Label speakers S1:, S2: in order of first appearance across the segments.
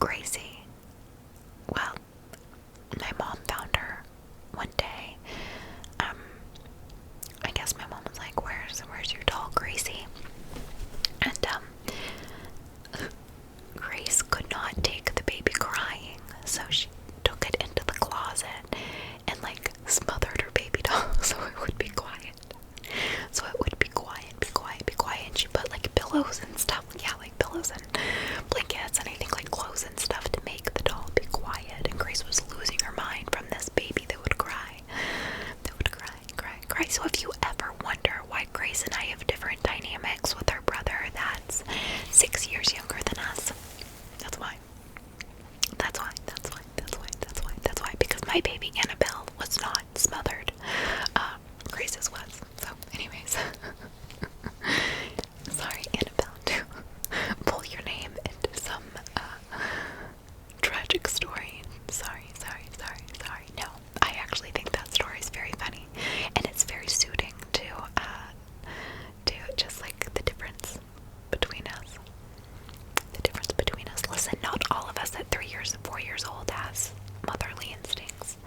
S1: Gracie, well, my mom found her one day. I guess my mom was like, where's your doll, Gracie? And, Grace could not take the baby crying, so she took it into the closet and, like, smothered her baby doll so it would be quiet. So it would be quiet, be quiet, be quiet. And she put, like, pillows and stuff, yeah, like pillows and blankets and I think, like, clothes and stuff to make the doll be quiet. And Grace was losing her mind from this baby that would cry. That would cry, cry, cry. So if you ever wonder why Grace and I have different dynamics with our brother that's 6 years younger than us, that's why. That's why, that's why, that's why, that's why, that's why. Because my baby Annabelle was not smothered. Grace's was. So, anyways. Sorry, Annabelle, to pull your name into some tragic story. Sorry, sorry, sorry, sorry. No, I actually think that story is very funny. And it's very suiting to just like the difference between us. The difference between us. Listen, not all of us at 3 years and 4 years old has motherly instincts.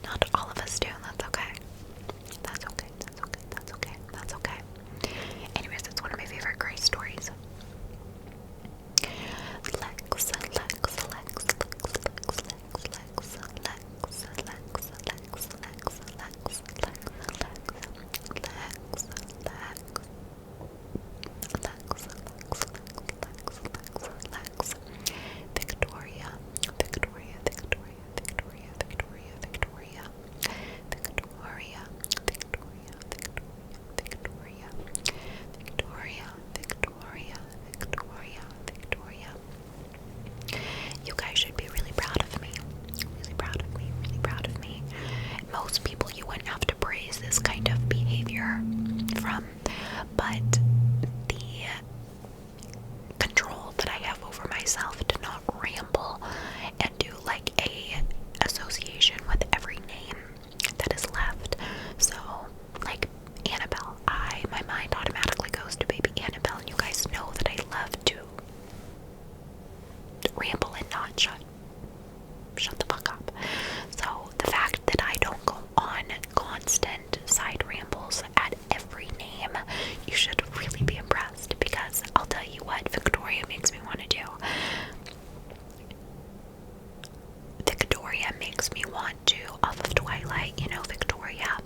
S1: Not all of us do. That's okay. That's okay. That's okay. That's okay. That's okay. Anyways, it's one of my favorite Grace stories. Victoria, Victoria, Victoria, Victoria, Victoria, Victoria, Victoria, Victoria, Victoria, Victoria, Victoria, Victoria, Victoria. You guys should be really proud of me. Really proud of me, really proud of me. Most people you wouldn't have to praise this kind of behavior from, but the control that I have over myself to not ramble and do like a association with every name that is left. So, like Annabelle, my mind automatically goes to baby Annabelle, and you guys know that I love to ramble and not shut the fuck up. So the fact that I don't go on constant side rambles at every name, you should really be impressed, because I'll tell you what Victoria makes me want to do. Victoria makes me want to, off of Twilight, you know, Victoria,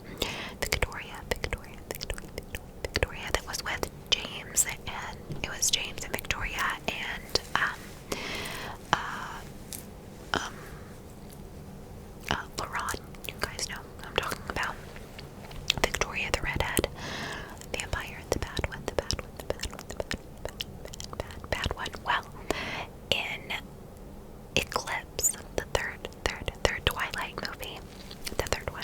S1: that was with James, and it was James and Victoria, and Laurent, you guys know who I'm talking about. Victoria the redhead vampire, the bad one, the bad one, the bad one, the bad one, bad one. Well, in Eclipse, the third Twilight movie, the third one,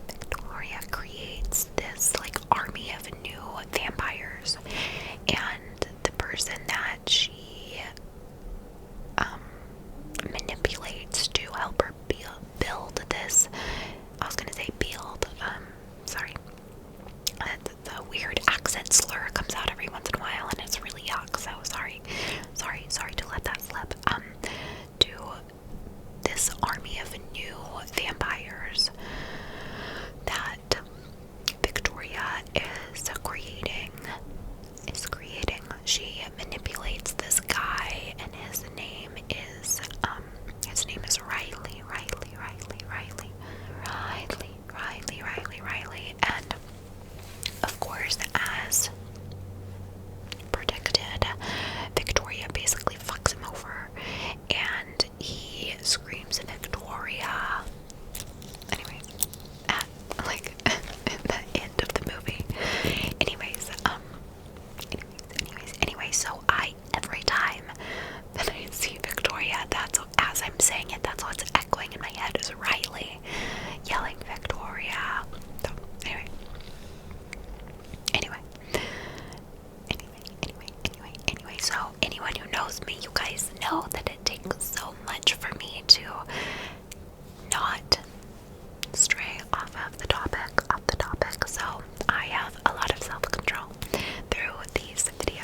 S1: Victoria creates this like army of new vampires, and the person that she manipulates to help her build this, I was gonna say build, sorry, the weird accent slur comes out every once in a while and it's really yuck, so sorry to let that slip, to this army of new vampires that Victoria is creating. She manipulates this guy, and his name is Riley, and of course, as predicted, Victoria basically fucks him over, and he screams Victoria. Anyway, at like the end of the movie. Anyways, so every time that I see Victoria, that's, as I'm saying it, that's what's echoing in my head is Riley yelling Victoria. So, anyway, so anyone who knows me, you guys know that it takes so much for me to not stray off the topic, so I have a lot of self-control through these videos.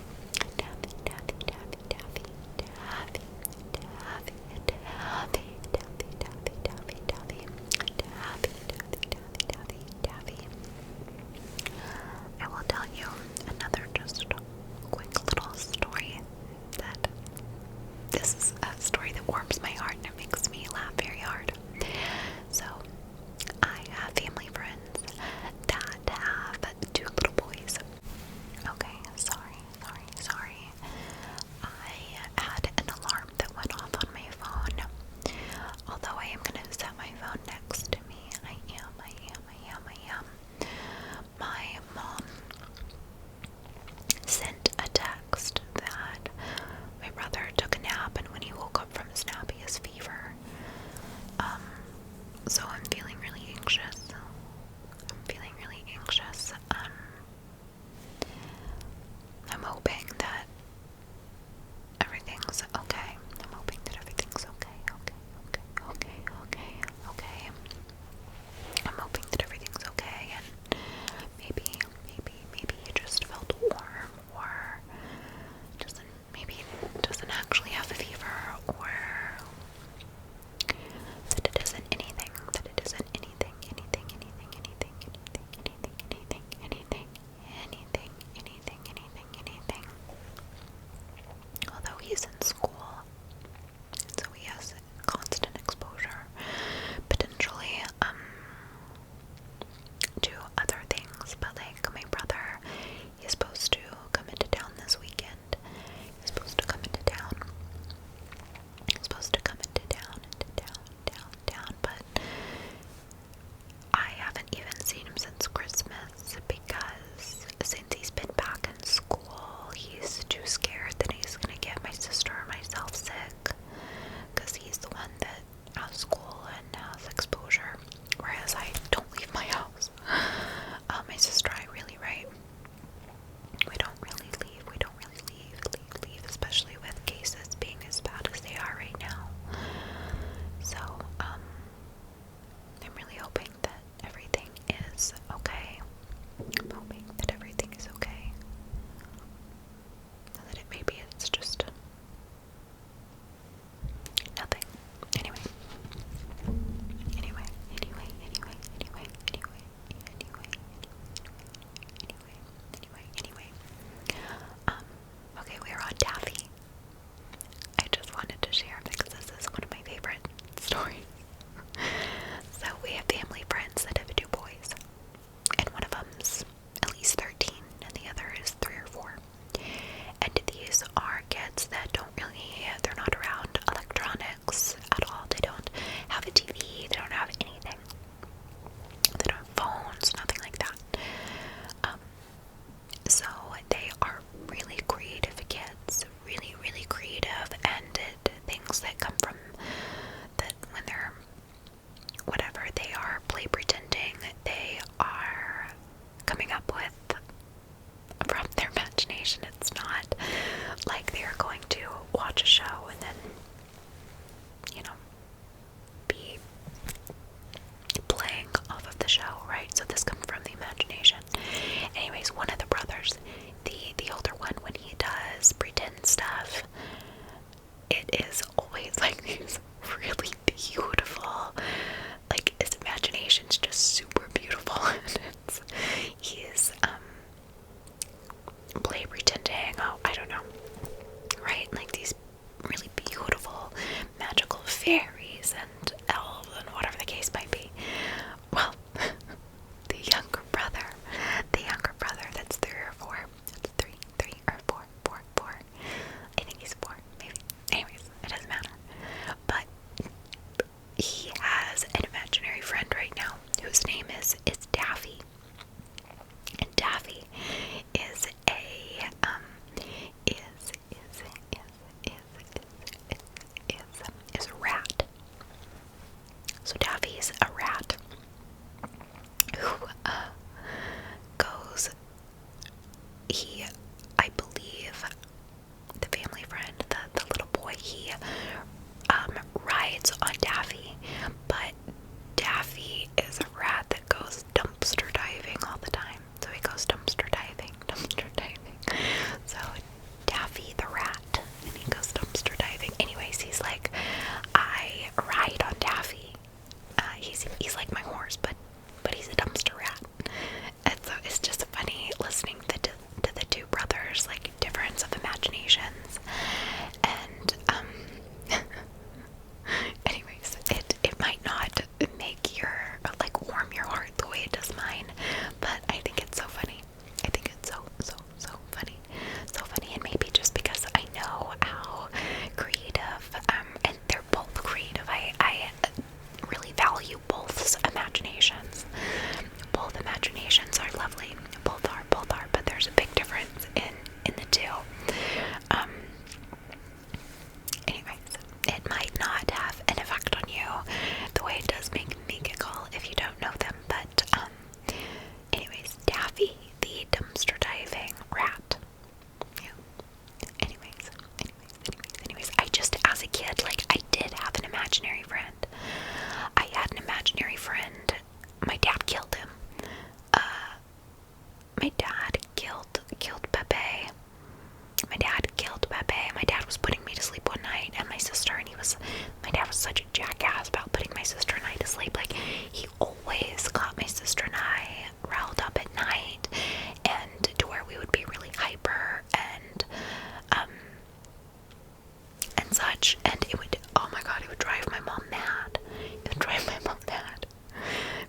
S1: lunch, and it would, oh my god, it would drive my mom mad. It would drive my mom mad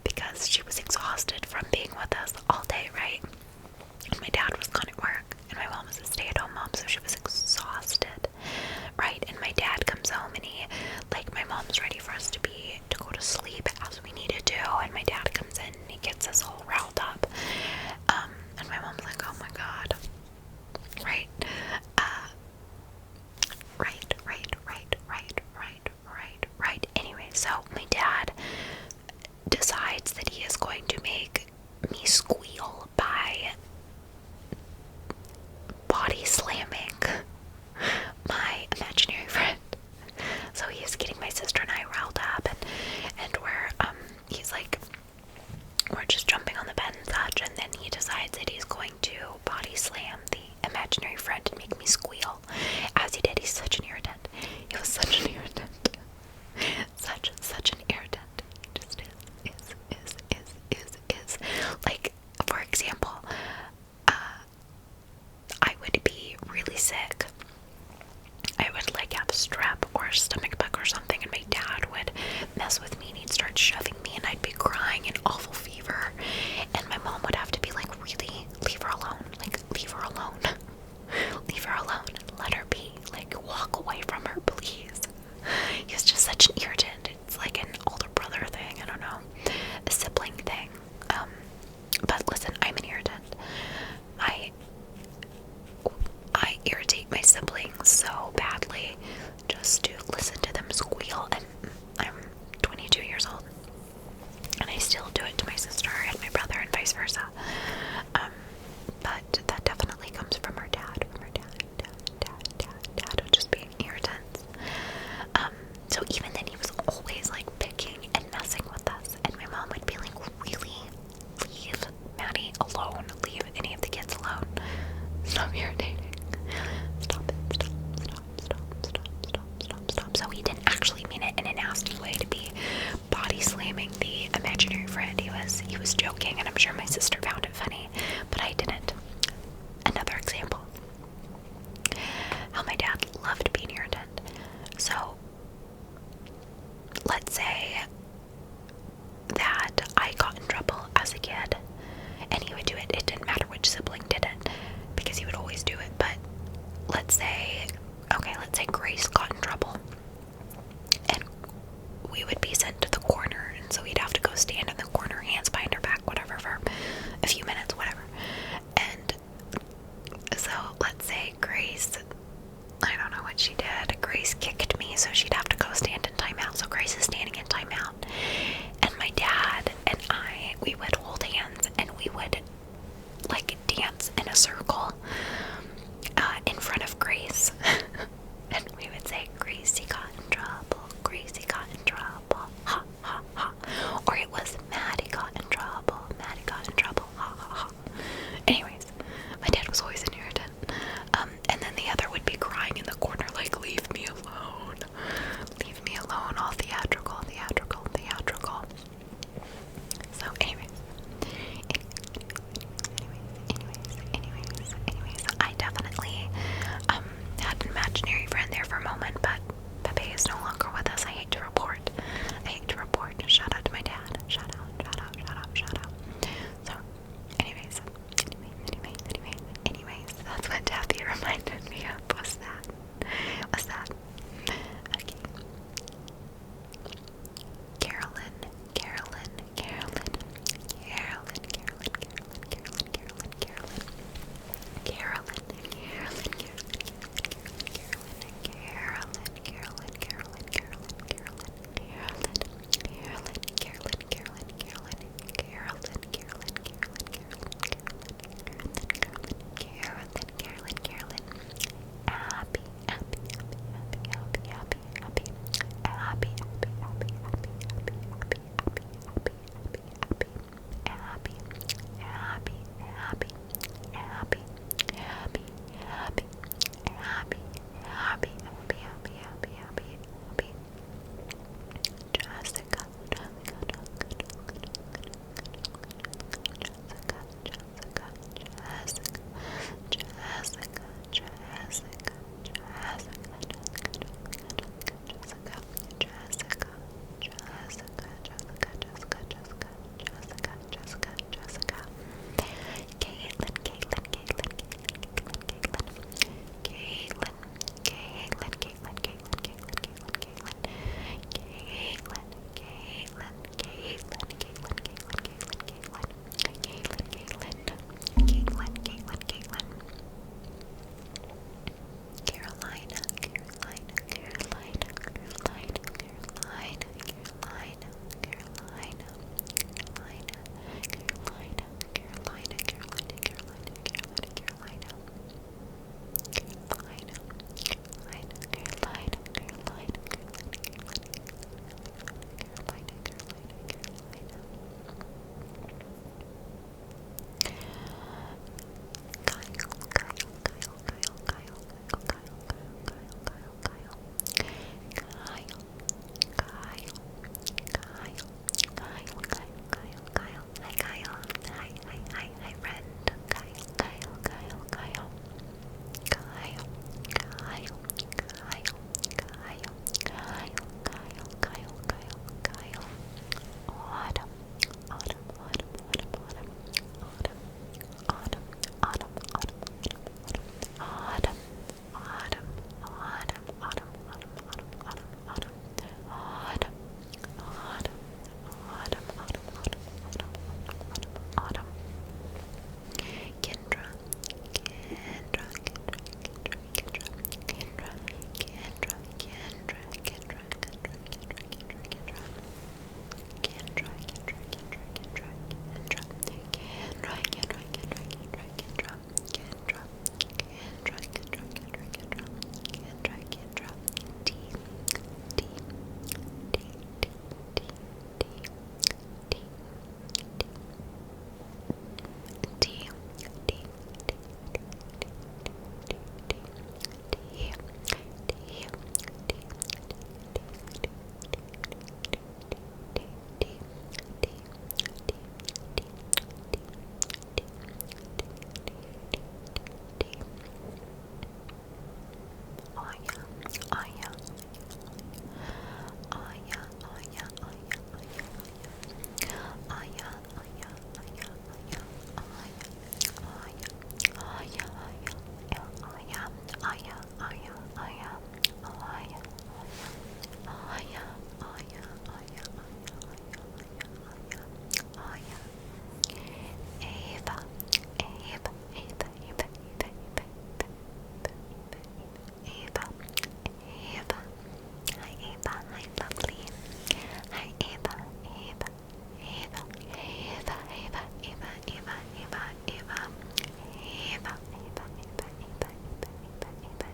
S1: because she was exhausted from being with us all day, right? And my dad was gone at work, and my mom was a stay-at-home mom, so she was exhausted, right? And my dad comes home, and he, like, my mom's ready for us to go to sleep as we needed to, and my dad comes in, and he gets us all riled up, and my mom's like, oh my god, right? Right. Anyway, so my dad decides that he is going to make me squeal by body slamming my imaginary friend. So he is getting my sister and I riled up, and he's like, we're just jumping on the bed and such, and then he decides that he's going to body slam the imaginary friend and make me squeal. As he did, he's such an irritant. He was such an irritant. Such an irritant. He just is. Like, for example, I would be really sick. I would like have strep or a stomach bug or something, and my dad would mess with me and he'd start shoving me, and I'd be crying in awful fever, and my mom would have to be like, really, leave her alone, like, leave her alone, leave her alone, let her be, like, walk away from her, please. He was just such an irritant. It's like an older brother thing, I don't know, a sibling thing. But listen, I'm an irritant. I irritate my siblings so badly just to listen to them squeal, and I'm 22 years old, and I still do it to my sister and my brother and vice versa. But that definitely comes from our dad, just being irritants. So even then he was always like picking and messing with us, and my mom would be like, really, leave Maddie alone, leave any of the kids alone, stop irritating. Stop. So he didn't actually mean it in a nasty way to be body slamming the imaginary friend. He was joking, and I'm sure my sister found it funny, but I didn't. Another example. How my dad loved being irritant. So let's say that I got in trouble as a kid, and he would do it. It didn't matter which sibling did it, because he would always do it. But let's say Grace got in trouble, and we would be sent to the corner, and so we'd have to go stand in the corner, hands behind her back, whatever, for a few minutes, whatever. And so let's say Grace, I don't know what she did. Grace kicked me, so she'd have to go stand in timeout. So Grace is standing in timeout, and my dad and I, we would hold hands, and we would like dance in a circle in front of Grace. And we would say, Gracie got in trouble, Gracie got in trouble, ha ha ha. Or it was Maddie got in trouble, Maddie got in trouble, ha ha ha. Anyways, my dad was always an irritant. And then the other would be crying in the corner, like, leave me alone, all theatrical. So anyways, Aya, Aya, Aya, Aya, Aya, Aya, Aya, Aya, Ava, Ava, Ava, Ava, Ava, Ava, Ava. Hi Ava, hi lovely. Hi Ava, Ava, Ava, Ava, Ava, Ava, Ava, Ava, Ava, Ava, Ava, Ava, Ava, Ava, Ava,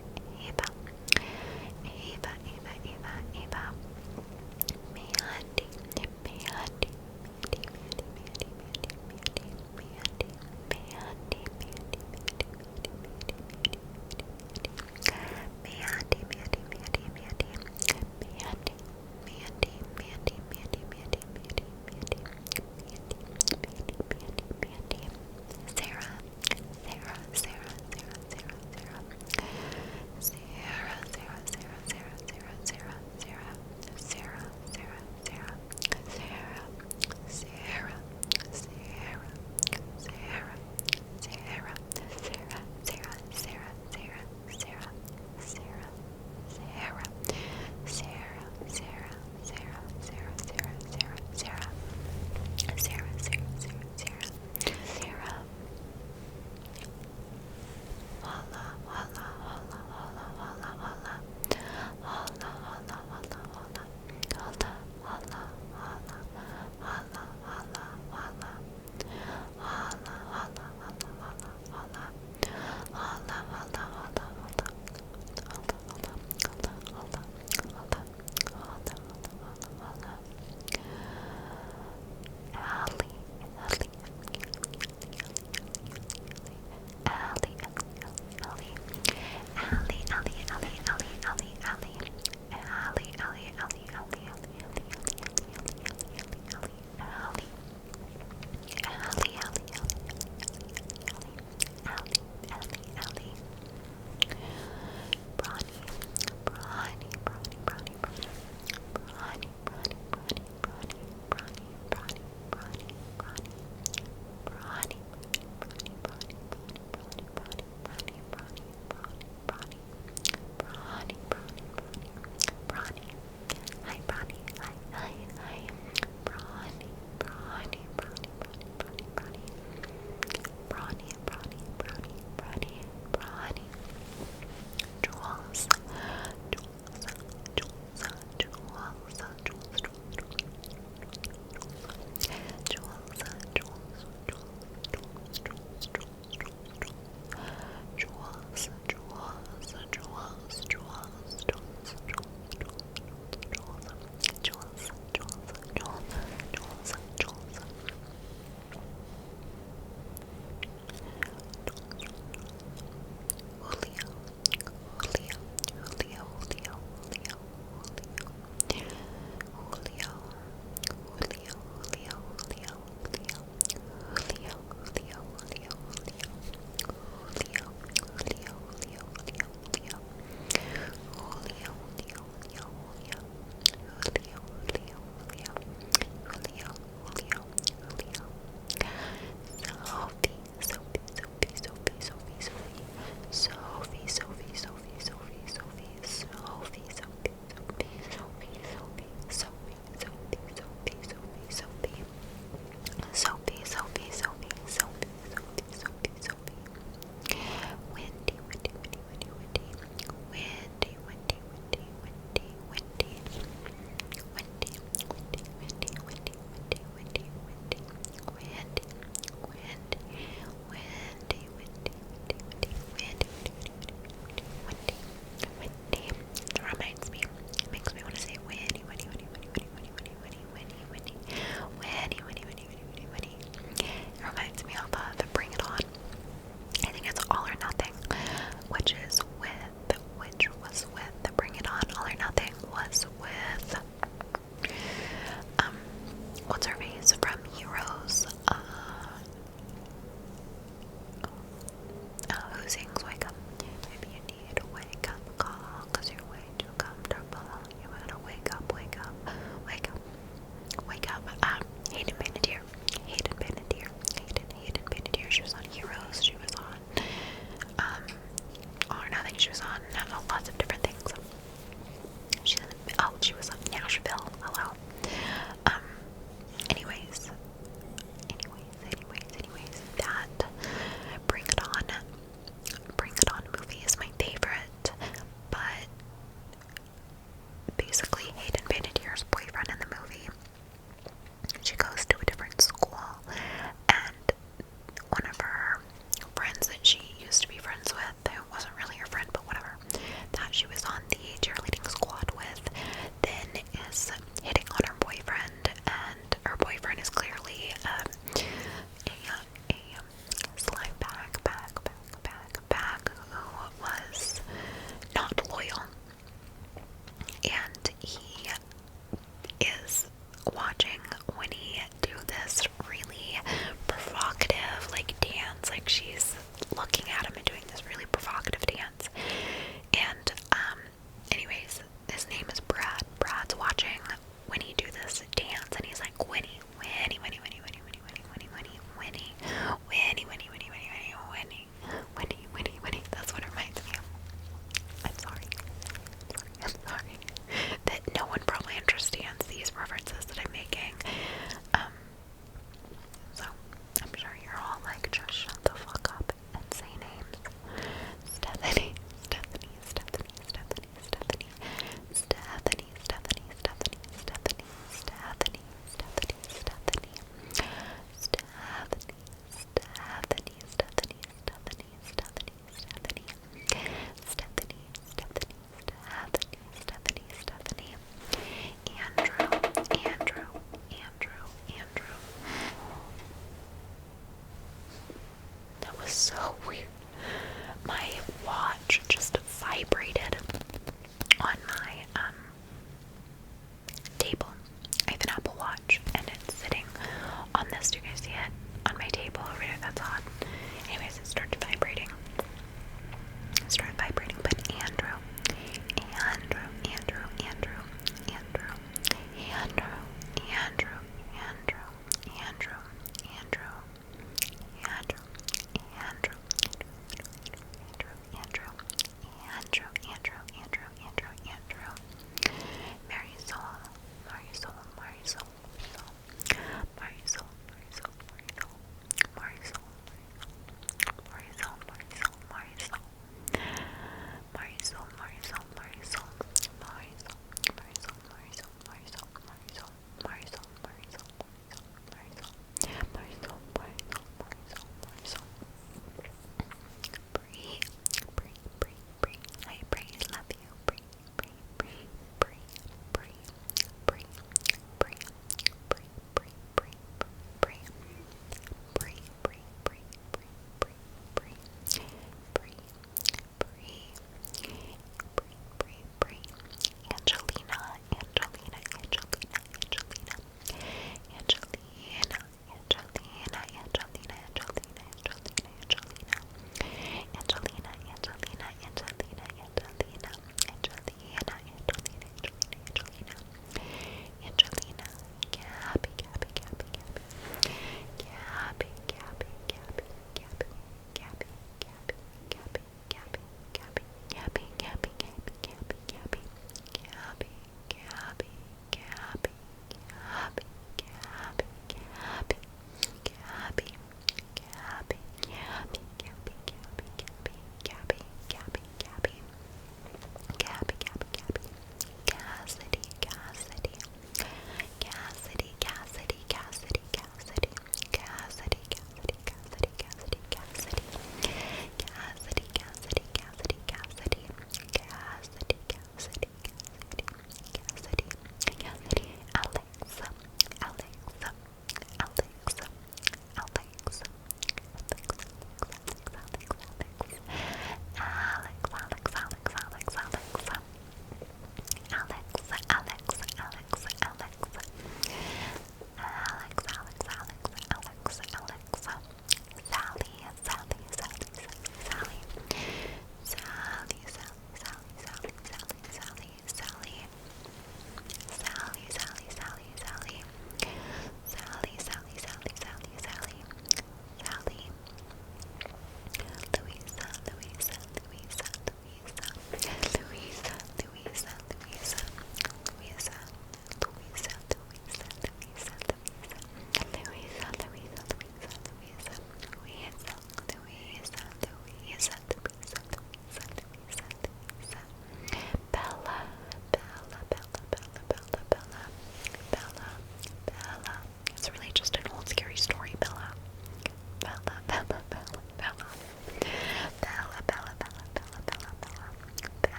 S1: Like she was on lots of different things. She was on Nashville. Hello.